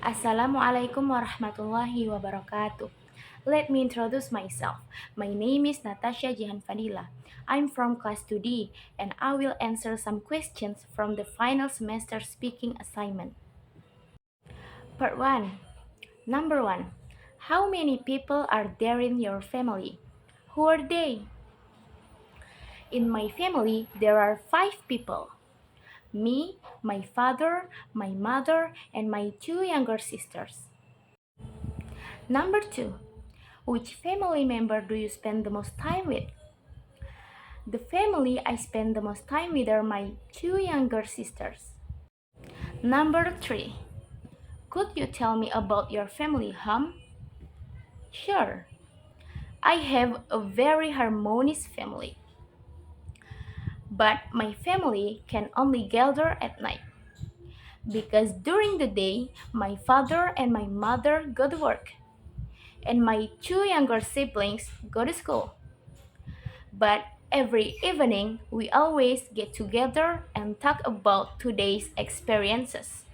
Assalamualaikum warahmatullahi wabarakatuh. Let me introduce myself. My name is Natasya Jihan Fadila. I'm from class 2D and I will answer some questions from the final semester speaking assignment. Part 1. Number 1. How many people are there in your family? Who are they? In my family, there are 5 people. Me, my father, my mother, and my 2 younger sisters. Number 2. Which family member do you spend the most time with? The family I spend the most time with are my 2 younger sisters. Number 3. Could you tell me about your family, home? Sure. I have a very harmonious family. But my family can only gather at night. Because during the day, my father and my mother go to work. And my 2 younger siblings go to school. But every evening, we always get together and talk about today's experiences.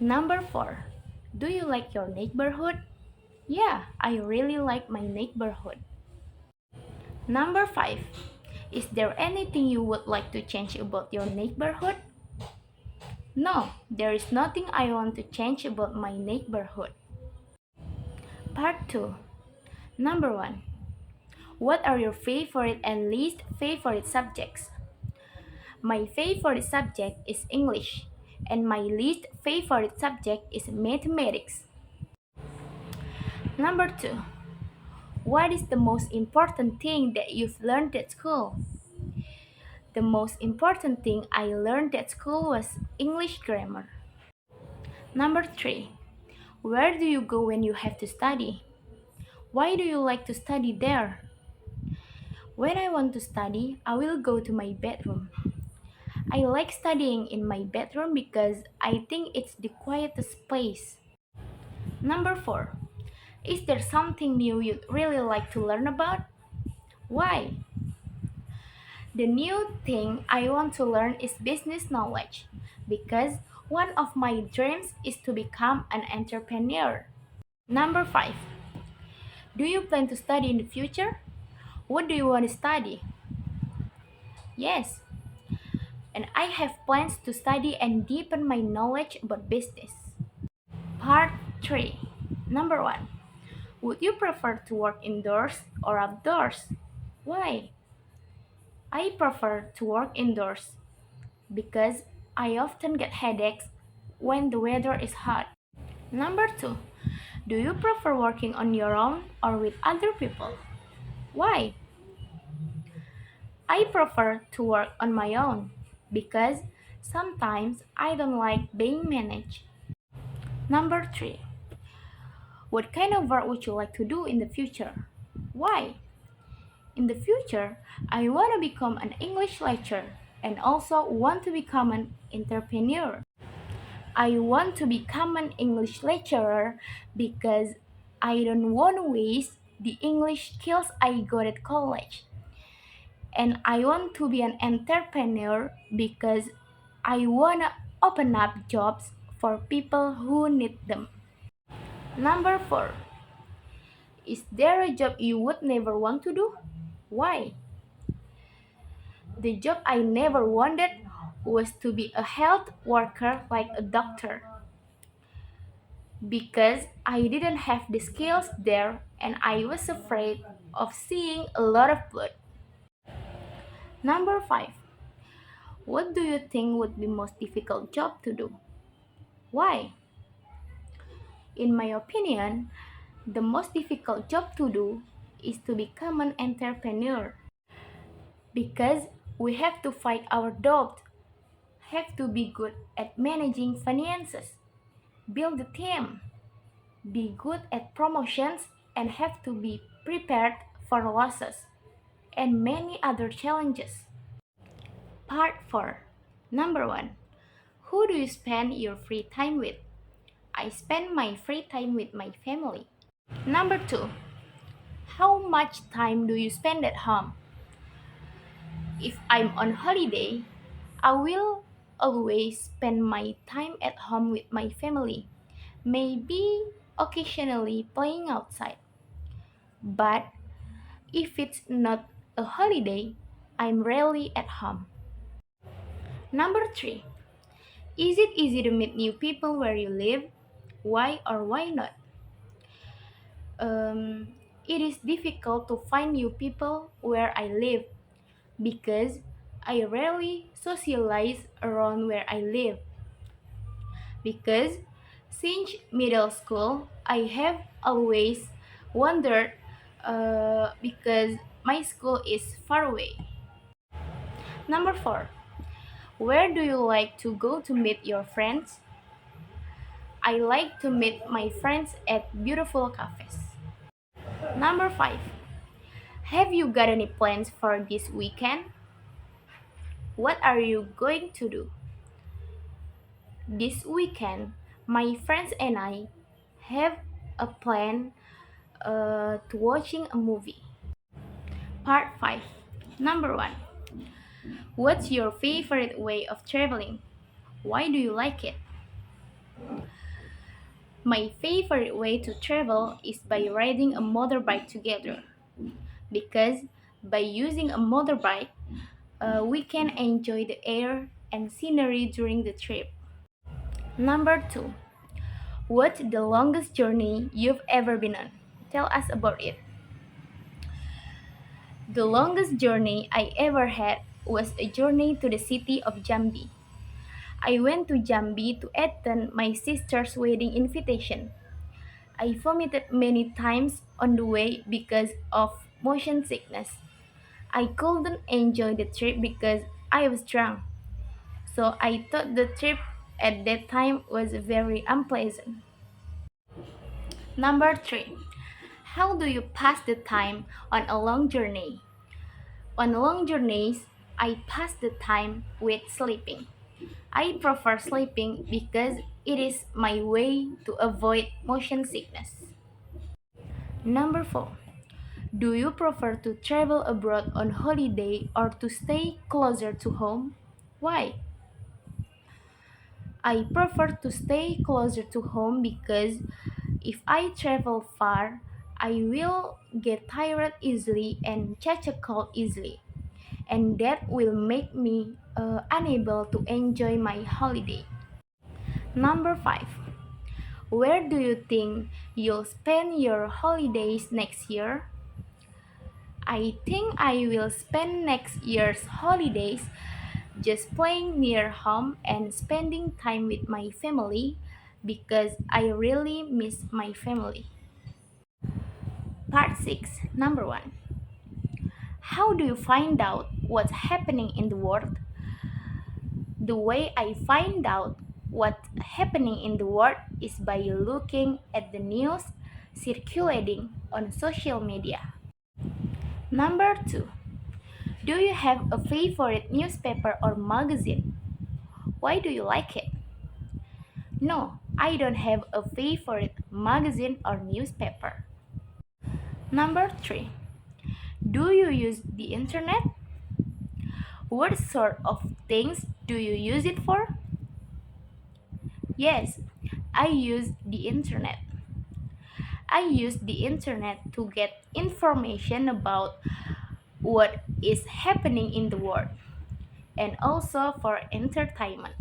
Number 4. Do you like your neighborhood? Yeah, I really like my neighborhood. Number 5. Is there anything you would like to change about your neighborhood? No, there is nothing I want to change about my neighborhood. Part 2. Number 1. What are your favorite and least favorite subjects? My favorite subject is English, and my least favorite subject is mathematics. Number 2. What is the most important thing that you've learned at school? The most important thing I learned at school was English grammar. Number 3. Where do you go when you have to study? Why do you like to study there? When I want to study, I will go to my bedroom. I like studying in my bedroom because I think it's the quietest place. Number 4. Is there something new you'd really like to learn about? Why? The new thing I want to learn is business knowledge because one of my dreams is to become an entrepreneur. Number 5. Do you plan to study in the future? What do you want to study? Yes, and I have plans to study and deepen my knowledge about business. Part 3. Number 1. Would you prefer to work indoors or outdoors? Why? I prefer to work indoors because I often get headaches when the weather is hot. Number 2. Do you prefer working on your own or with other people? Why? I prefer to work on my own because sometimes I don't like being managed. Number 3. What kind of work would you like to do in the future? Why? In the future, I want to become an English lecturer and also want to become an entrepreneur. I want to become an English lecturer because I don't want to waste the English skills I got at college. And I want to be an entrepreneur because I want to open up jobs for people who need them. Number 4. Is there a job you would never want to do? Why? The job I never wanted was to be a health worker like a doctor because I didn't have the skills there and I was afraid of seeing a lot of blood. Number 5. What do you think would be most difficult job to do? Why? In my opinion, the most difficult job to do is to become an entrepreneur because we have to fight our doubts, have to be good at managing finances, build a team, be good at promotions, and have to be prepared for losses and many other challenges. Part 4. Number 1. Who do you spend your free time with? I spend my free time with my family. Number 2. How much time do you spend at home? If I'm on holiday, I will always spend my time at home with my family Maybe occasionally playing outside. But if it's not a holiday, I'm rarely at home. Number 3. Is it easy to meet new people where you live? Why or why not? Um, it is difficult to find new people where I live because I rarely socialize around where I live. Because since middle school, I have always wondered because my school is far away. Number 4. Where do you like to go to meet your friends? I like to meet my friends at beautiful cafes. Number 5. Have you got any plans for this weekend? What are you going to do? This weekend, my friends and I have a plan to watching a movie. Part 5. Number 1. What's your favorite way of traveling? Why do you like it? My favorite way to travel is by riding a motorbike together because by using a motorbike, we can enjoy the air and scenery during the trip. Number 2. What's the longest journey you've ever been on? Tell us about it. The longest journey I ever had was a journey to the city of Jambi. I went to Jambi to attend my sister's wedding invitation. I vomited many times on the way because of motion sickness. I couldn't enjoy the trip because I was drunk. So I thought the trip at that time was very unpleasant. Number 3. How do you pass the time on a long journey? On long journeys, I pass the time with sleeping. I prefer sleeping because it is my way to avoid motion sickness. Number 4. Do you prefer to travel abroad on holiday or to stay closer to home? Why? I prefer to stay closer to home because if I travel far, I will get tired easily and catch a cold easily, and that will make me unable to enjoy my holiday. Number 5. Where do you think you'll spend your holidays next year? I think I will spend next year's holidays just playing near home and spending time with my family because I really miss my family. Part 6. Number 1. How do you find out what's happening in the world? The way I find out what's happening in the world is by looking at the news circulating on social media. Number 2. Do you have a favorite newspaper or magazine? Why do you like it? No, I don't have a favorite magazine or newspaper. Number 3. Do you use the internet? What sort of things do you use it for? Yes, I use the internet. I use the internet to get information about what is happening in the world and also for entertainment.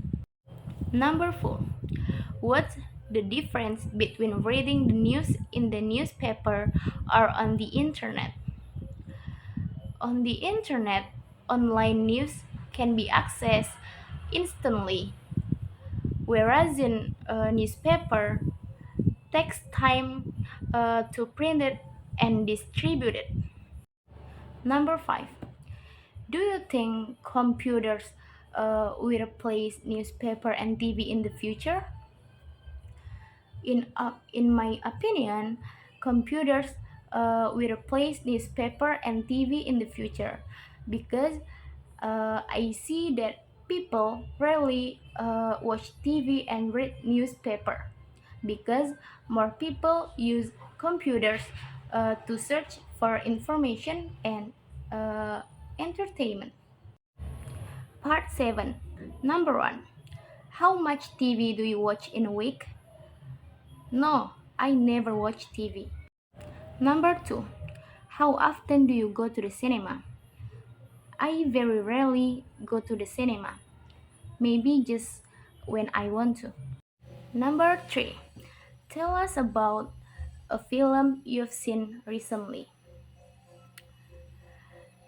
Number 4. What's the difference between reading the news in the newspaper or on the internet? On the internet, online news can be accessed instantly, whereas in a newspaper takes time to print it and distribute it. Number 5. Do you think computers will replace newspaper and TV in the future? In my opinion, computers will replace newspaper and TV in the future because I see that people rarely watch TV and read newspaper because more people use computers to search for information and uh, entertainment. Part 7. Number 1. How much TV do you watch in a week? No, I never watch TV. Number 2. How often do you go to the cinema? I very rarely go to the cinema. Maybe just when I want to. Number 3. Tell us about a film you've seen recently.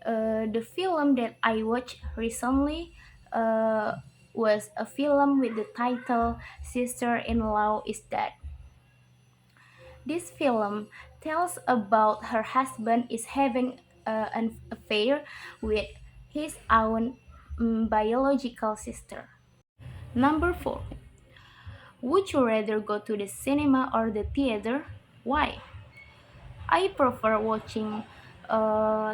The film that I watched recently uh, was a film with the title Sister in Law is Dead. This film tells about her husband is having an affair with his own biological sister. Number 4. Would you rather go to the cinema or the theater? Why? I prefer watching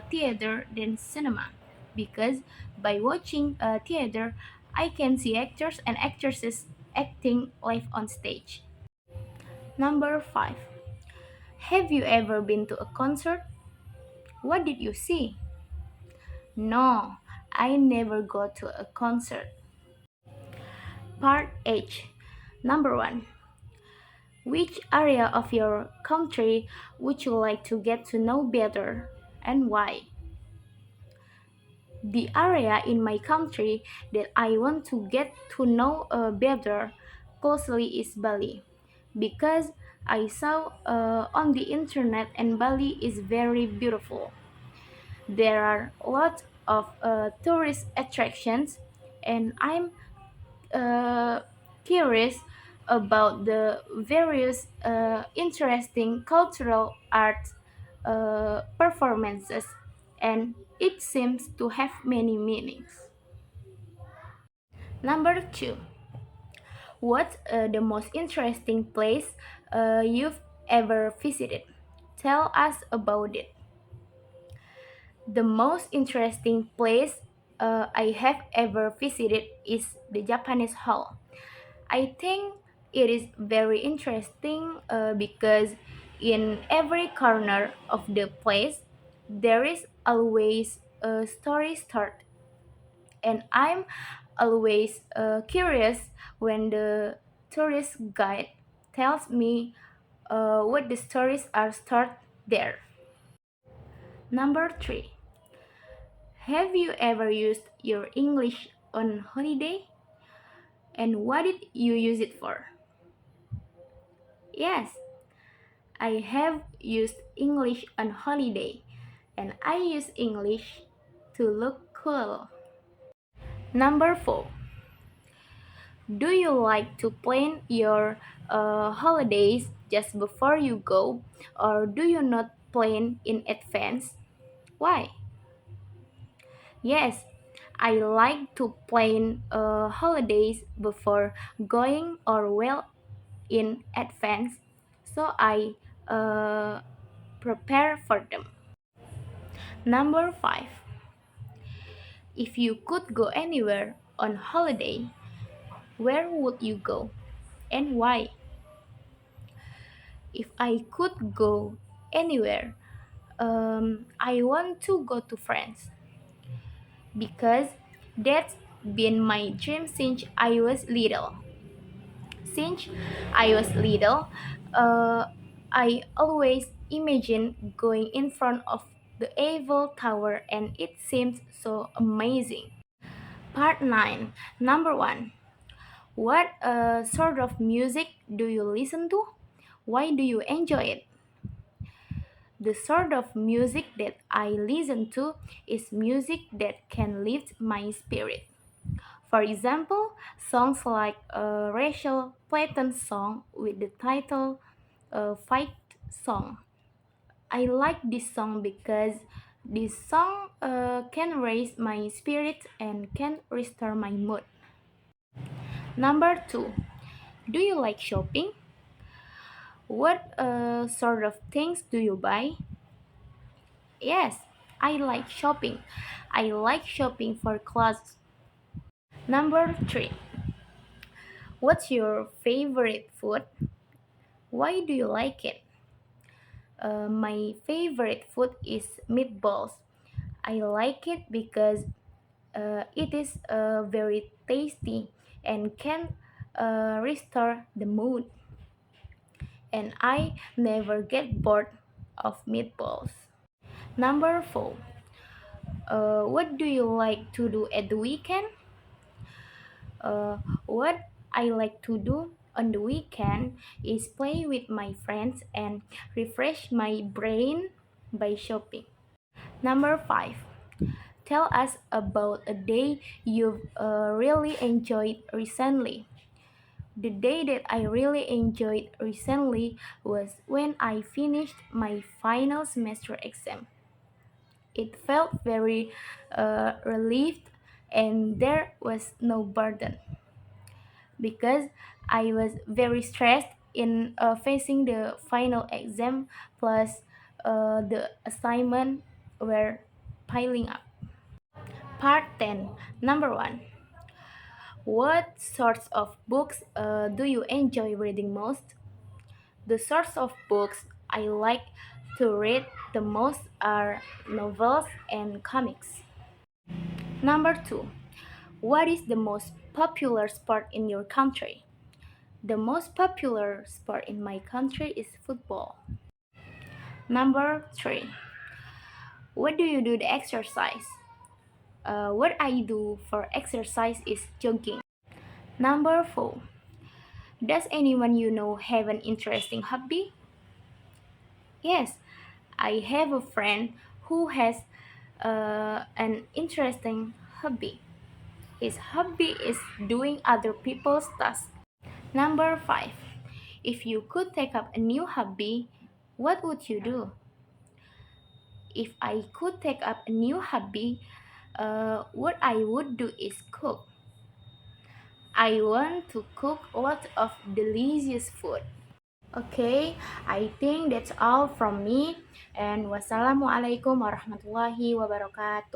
theater than cinema because by watching theater, I can see actors and actresses acting live on stage. Number 5. Have you ever been to a concert? What did you see? No, I never go to a concert. Part H. Number 1. Which area of your country would you like to get to know better and why? The area in my country that I want to get to know better closely is Bali because I saw on the internet and Bali is very beautiful. There are lots of tourist attractions and I'm uh, curious about the various interesting cultural art performances, and it seems to have many meanings. Number 2. What's the most interesting place you've ever visited? Tell us about it. The most interesting place I have ever visited is the Japanese Hall. I think it is very interesting because in every corner of the place there is always a story start, and I'm always curious when the tourist guide tells me what the stories are start there. Number 3. Have you ever used your English on holiday? And what did you use it for? Yes, I have used English on holiday and I use English to look cool. Number 4. Do you like to plan your holidays just before you go or do you not plan in advance? Why? Yes, I like to plan holidays before going or well in advance so I uh, prepare for them. Number 5. If you could go anywhere on holiday, where would you go and why? If I could go anywhere, I want to go to France because that's been my dream since I was little. Since I was little, uh, I always imagined going in front of the Eiffel Tower and it seems so amazing. Part 9. Number 1. What sort of music do you listen to? Why do you enjoy it? The sort of music that I listen to is music that can lift my spirit. For example, songs like Rachel Platen's song with the title Fight Song. I like this song because this song can raise my spirit and can restore my mood. Number 2. Do you like shopping? What sort of things do you buy? Yes, I like shopping. I like shopping for clothes. Number 3. What's your favorite food? Why do you like it? My favorite food is meatballs. I like it because it is very tasty and can restore the mood. and I never get bored of meatballs. Number 4. What do you like to do at the weekend? What I like to do on the weekend is play with my friends and refresh my brain by shopping. Number 5. Tell us about a day you've really enjoyed recently. The day that I really enjoyed recently was when I finished my final semester exam. It felt very relieved and there was no burden because I was very stressed in facing the final exam plus the assignment were piling up. Part 10. Number 1. What sorts of books do you enjoy reading most? The sorts of books I like to read the most are novels and comics. Number 2. What is the most popular sport in your country? The most popular sport in my country is football. Number 3. What do you do to exercise? What I do for exercise is jogging. Number 4. Does anyone you know have an interesting hobby? Yes, I have a friend who has an interesting hobby. His hobby is doing other people's tasks. Number 5. If you could take up a new hobby, what would you do? If I could take up a new hobby, what I would do is cook. I want to cook a lot of delicious food. Okay, I think that's all from me. And wassalamualaikum warahmatullahi wabarakatuh.